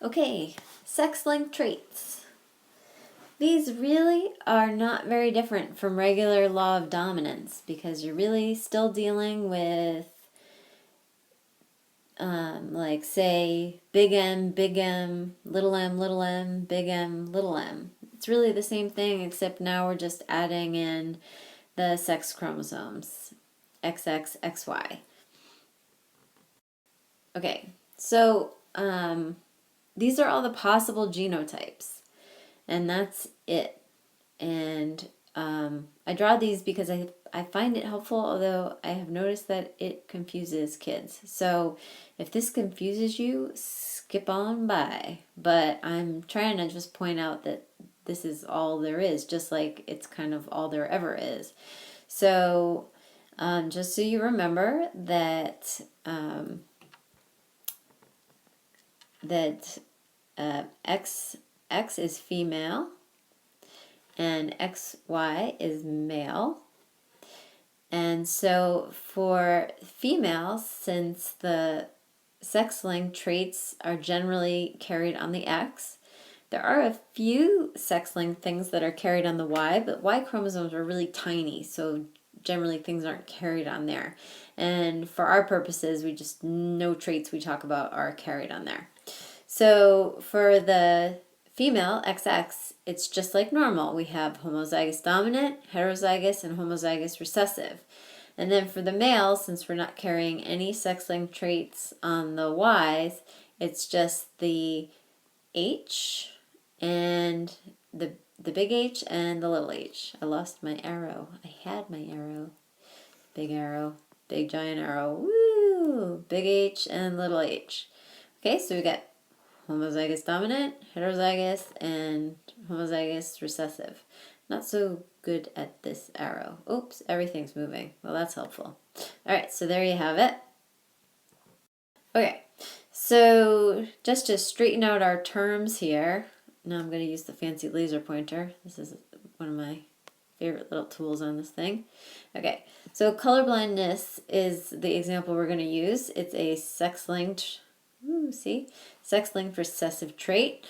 Okay, sex-linked traits. These really are not very different from regular law of dominance because you're really still dealing with, like, say, big M, little m, big M, little m. It's really the same thing, except now we're just adding in the sex chromosomes, XX, XY. Okay, so these are all the possible genotypes, and that's it. And I draw these because I find it helpful, although I have noticed that it confuses kids. So if this confuses you, skip on by. But I'm trying to just point out that this is all there is, just like it's kind of all there ever is. So just so you remember that X is female and XY is male. And so for females, since the sex-linked traits are generally carried on the X, there are a few sex-linked things that are carried on the Y, but Y chromosomes are really tiny, so generally things aren't carried on there. And for our purposes, no traits we talk about are carried on there. So for the female, XX, it's just like normal. We have homozygous dominant, heterozygous, and homozygous recessive. And then for the male, since we're not carrying any sex-linked traits on the Ys, it's just the H and the big H and the little h. I lost my arrow. I had my arrow. Big giant arrow. Woo! Big H and little h. Okay, so we got homozygous dominant, heterozygous, and homozygous recessive. Not so good at this arrow. Oops, everything's moving. Well, that's helpful. All right, so there you have it. Okay, so just to straighten out our terms here, now I'm going to use the fancy laser pointer. This is one of my favorite little tools on this thing. Okay, so colorblindness is the example we're going to use. It's a sex-linked, sex-linked recessive trait.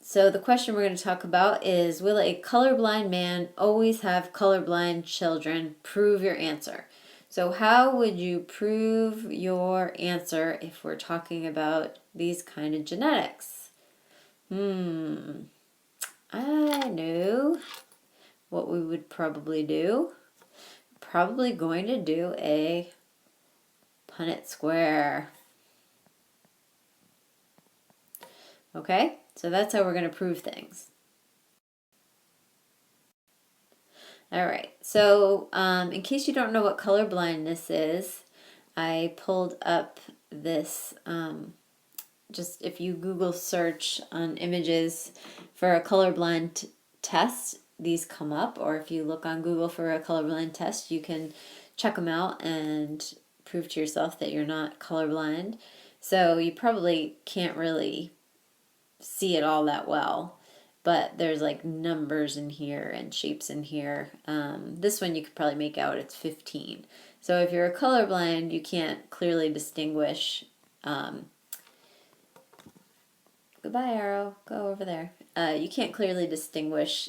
So the question we're going to talk about is, will a colorblind man always have colorblind children? Prove your answer. So how would you prove your answer if we're talking about these kind of genetics? I know what we would probably do. Probably going to do a Punnett square. Okay, so that's how we're going to prove things. All right, so in case you don't know what colorblindness is, I pulled up this, just if you Google search on images for a colorblind test, these come up, or if you look on Google for a colorblind test, you can check them out and prove to yourself that you're not colorblind. So you probably can't really see it all that well, but there's like numbers in here and shapes in here. This one you could probably make out, it's 15. So if you're colorblind, you can't clearly distinguish, goodbye arrow, go over there. You can't clearly distinguish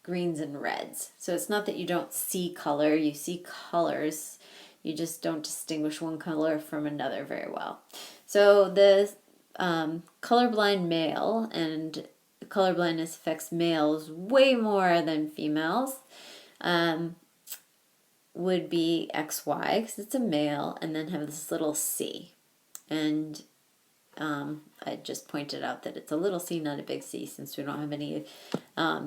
greens and reds. So it's not that you don't see color, you see colors, you just don't distinguish one color from another very well. So the colorblind male, and colorblindness affects males way more than females, would be XY because it's a male, and then have this little C. And I just pointed out that it's a little c, not a big C, since we don't have any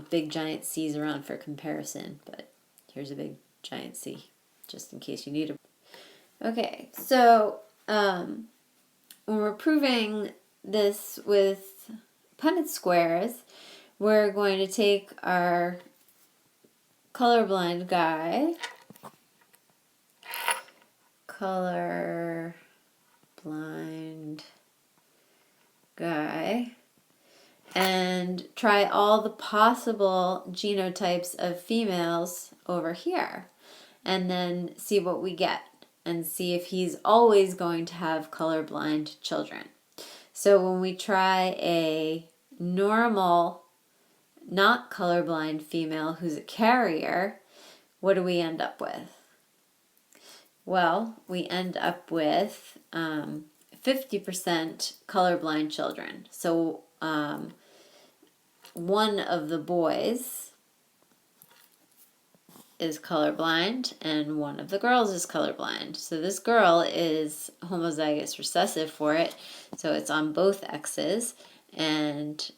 big giant C's around for comparison. But here's a big giant C, just in case you need it. Okay, so when we're proving this with Punnett squares, we're going to take our colorblind guy, and try all the possible genotypes of females over here, and then see what we get, and see if he's always going to have colorblind children. So when we try a normal, not colorblind female who's a carrier, what do we end up with? Well, we end up with 50% colorblind children. So one of the boys is colorblind and one of the girls is colorblind. So this girl is homozygous recessive for it, so it's on both X's, and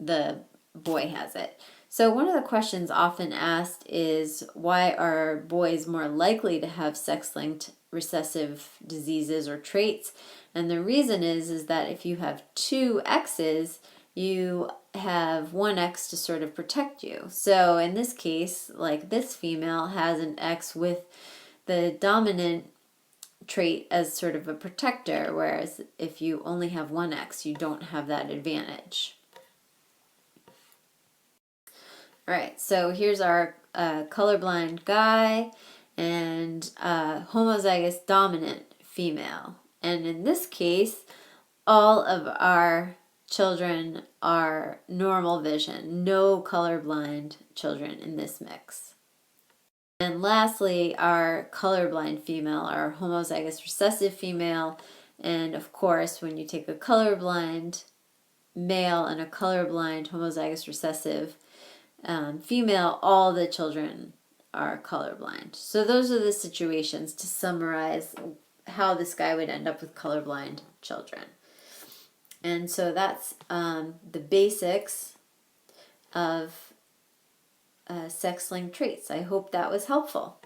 the boy has it. So one of the questions often asked is, why are boys more likely to have sex-linked recessive diseases or traits? And the reason is that if you have two X's, you have one X to sort of protect you. So in this case, like this female has an X with the dominant trait as sort of a protector, whereas if you only have one X, you don't have that advantage. All right, so here's our colorblind guy and homozygous dominant female. And in this case, all of our children are normal vision, no colorblind children in this mix. And lastly, our colorblind female, our homozygous recessive female. And of course, when you take a colorblind male and a colorblind homozygous recessive female, all the children are colorblind. So those are the situations to summarize how this guy would end up with colorblind children. And so that's the basics of sex-linked traits. I hope that was helpful.